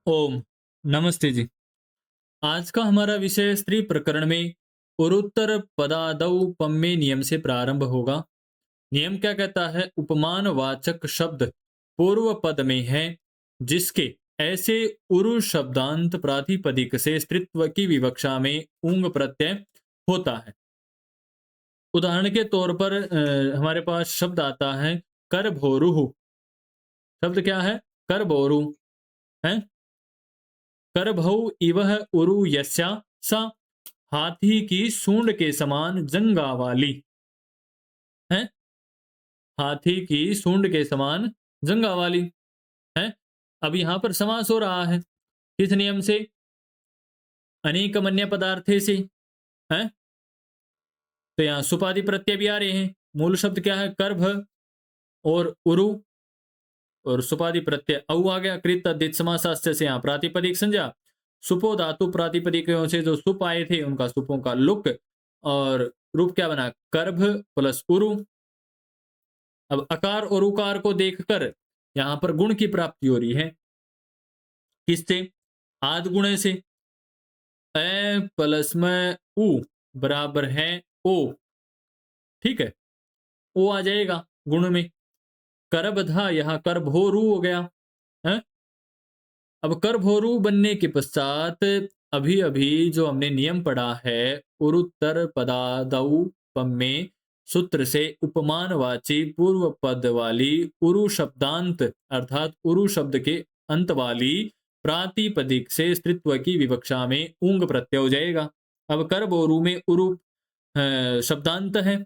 ओम नमस्ते जी। आज का हमारा विषय स्त्री प्रकरण में उत्तर पदादौ पम्मे नियम से प्रारंभ होगा। नियम क्या कहता है? उपमान वाचक शब्द पूर्व पद में है जिसके ऐसे उरु शब्दांत प्रातिपदिक से स्त्रीत्व की विवक्षा में ऊंग प्रत्यय होता है। उदाहरण के तौर पर हमारे पास शब्द आता है कर भोरुहु। शब्द क्या है? कर भोरु है। करभौ इवह उरु यस्या सा हाथी की सूंड के समान जंगा वाली है। हाथी की सूंड के समान जंगा वाली है। अब यहां पर समास हो रहा है किस नियम से? अनेकमन्य पदार्थे से है। तो यहां सुपादि प्रत्यय भी आ रहे हैं। मूल शब्द क्या है? कर्भ और उरु और सुपादि प्रत्यय औ आ गया। कृत तद्धित समासास्य से यहाँ प्रातिपदिक संज्ञा। सुपो धातु प्रातिपदिकों से जो सुप आए थे उनका सुपों का लुक और रूप क्या बना? कर्भ प्लस उरु। अब अकार और उकार को देखकर यहां पर गुण की प्राप्ति हो रही है। किससे? आद गुणे से। ए प्लस में उ बराबर है ओ। ठीक है, ओ आ जाएगा गुण में। करब था, यहां करभोरू हो गया है। अब करभोरू बनने के पश्चात अभी अभी जो हमने नियम पढ़ा है उरुत्तर पदादौ पम्मे सूत्र से उपमानवाची पूर्व पद वाली उरु शब्दांत अर्थात उरु शब्द के अंत वाली प्रातिपदिक से स्त्रीत्व की विवक्षा में ऊंग प्रत्यय हो जाएगा। अब करभोरू में उरु शब्दांत है,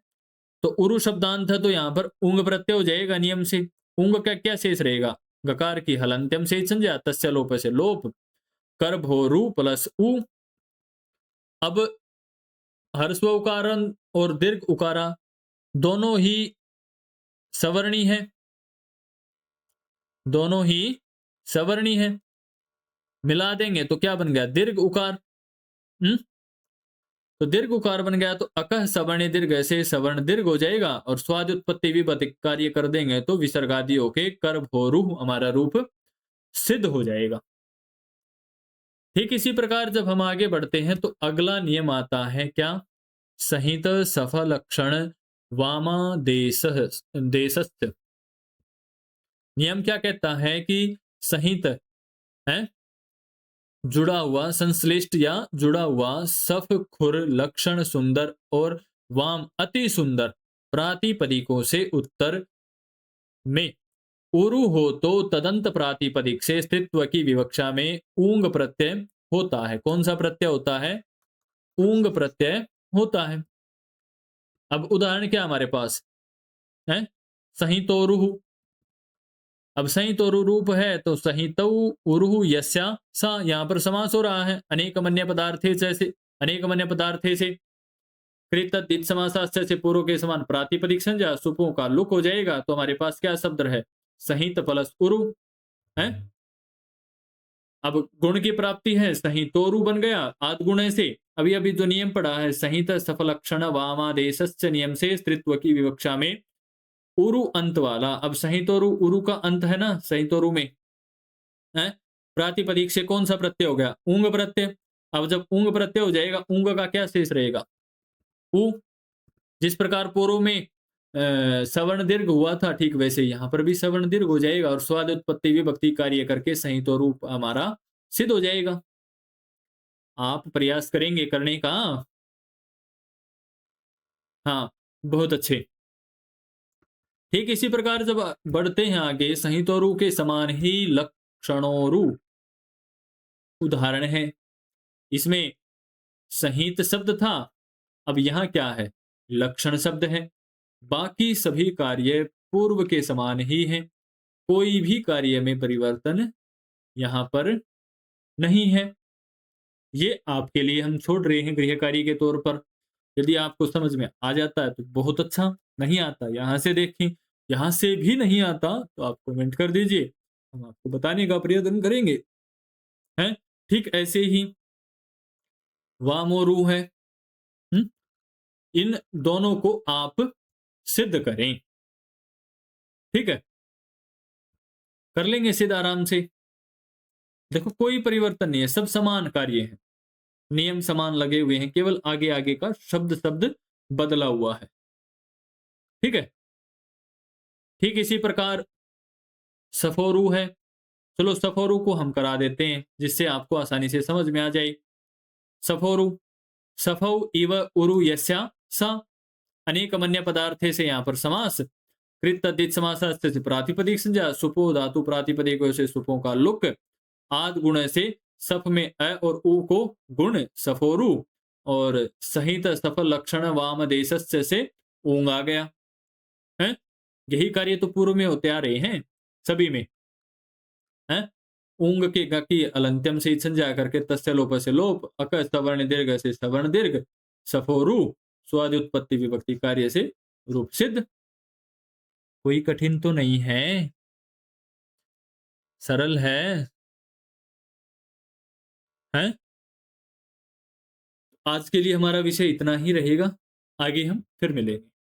तो उरु शब्दांत है तो यहां पर ऊंग प्रत्यय हो जाएगा नियम से। ऊंग का क्या शेष रहेगा? गकार की हलंत्यम से संज्ञा तस्य लोप से लोप। कर भोरु प्लस उ। अब हर्स्व उकारण और दीर्घ उकारा दोनों ही सवर्णी है। दोनों ही सवर्णी है। मिला देंगे तो क्या बन गया? दीर्घ उकार। तो दीर्घ उकार बन गया तो अकह सवर्ण दीर्घ से सवर्ण दीर्घ हो जाएगा और स्वाद उत्पत्ति भी कार्य कर देंगे तो विसर्गादि होके कर भोरु हमारा रूप सिद्ध हो जाएगा। ठीक इसी प्रकार जब हम आगे बढ़ते हैं तो अगला नियम आता है क्या? संहित सफलक्षण वामादेश देशस्थ। नियम क्या कहता है कि संहित है जुड़ा हुआ संश्लिष्ट या जुड़ा हुआ सफ खुर लक्षण सुंदर और वाम अति सुंदर प्रातिपदिकों से उत्तर में उरु हो तो तदंत प्रातिपदिक से स्त्रीत्व की विवक्षा में ऊंग प्रत्यय होता है। कौन सा प्रत्यय होता है? ऊंग प्रत्यय होता है। अब उदाहरण क्या हमारे पास है? संहितोरुहु। अब संहितोरु रूप है तो संहितौ उरुहु यस्या सा, यहां पर समास हो रहा है अनेकमन्य पदार्थे जैसे अनेकमन्य पदार्थे से। कृत तद्धित समासास्य से पूर्व के समान प्रातिपदिक संज्ञा सुपों का लुक हो जाएगा तो हमारे पास क्या शब्द है? संहित प्लस उरु है। अब गुण की प्राप्ति है संहितोरु बन गया आद गुण से। अभी अभी जो नियम पढ़ा है संहित सफलक्षण वामादेशस्य नियम से स्त्रीत्व की विवक्षा में उरु अंत वाला। अब संहितोरु उरु का अंत है ना संहितोरु में है। प्रातिपदिक से कौन सा प्रत्यय हो गया? ऊंग प्रत्यय। अब जब ऊंग प्रत्यय हो जाएगा ऊंग का क्या शेष रहेगा? उ। जिस प्रकार पूर्व में सवर्ण दीर्घ हुआ था ठीक वैसे यहां पर भी सवर्ण दीर्घ हो जाएगा और स्वाद उत्पत्ति विभक्ति कार्य करके संहितो हमारा सिद्ध हो जाएगा। आप प्रयास करेंगे करने का? हाँ, बहुत अच्छे। ठीक इसी प्रकार जब बढ़ते हैं आगे संहितोरु के समान ही लक्षणोरु उदाहरण है। इसमें संहित शब्द था, अब यहां क्या है? लक्षण शब्द है। बाकी सभी कार्य पूर्व के समान ही हैं। कोई भी कार्य में परिवर्तन यहां पर नहीं है। ये आपके लिए हम छोड़ रहे हैं गृह कार्य के तौर पर। यदि आपको समझ में आ जाता है तो बहुत अच्छा, नहीं आता यहां से देखें। यहां से भी नहीं आता तो आप कमेंट कर दीजिए, हम आपको बताने का प्रयत्न करेंगे। हैं? ठीक ऐसे ही वामोरु है। हुँ? इन दोनों को आप सिद्ध करें। ठीक है? कर लेंगे सिद्ध आराम से। देखो कोई परिवर्तन नहीं है, सब समान कार्य है, नियम समान लगे हुए हैं, केवल आगे आगे का शब्द शब्द बदला हुआ है। ठीक है। ठीक इसी प्रकार सफोरु है। चलो सफोरु को हम करा देते हैं जिससे आपको आसानी से समझ में आ जाए। सफोरु, सफौ इव उरु यस्या सा, अनेक अन्य पदार्थे से यहाँ पर समास। कृत तद्धित समास से प्रातिपदिक संज्ञा, सुपो धातु प्रातिपदिक से सुपों का लुक, आद गुण से सफ में अ और उ को गुण सफोरु, और सहित सफल लक्षण वाम देशस्य से ऊंग आ गया है। यही कार्य तो पूर्व में होते आ रहे हैं सभी में है। ऊंग के ग की अलंत्यम से संज्ञा करके तस्य लोप से लोप, अक सवर्ण दीर्घ से सवर्ण दीर्घ, सफोरु स्वादि उत्पत्ति विभक्ति कार्य से रूप सिद्ध। कोई कठिन तो नहीं है, सरल है। हैं? आज के लिए हमारा विषय इतना ही रहेगा, आगे हम फिर मिलेंगे।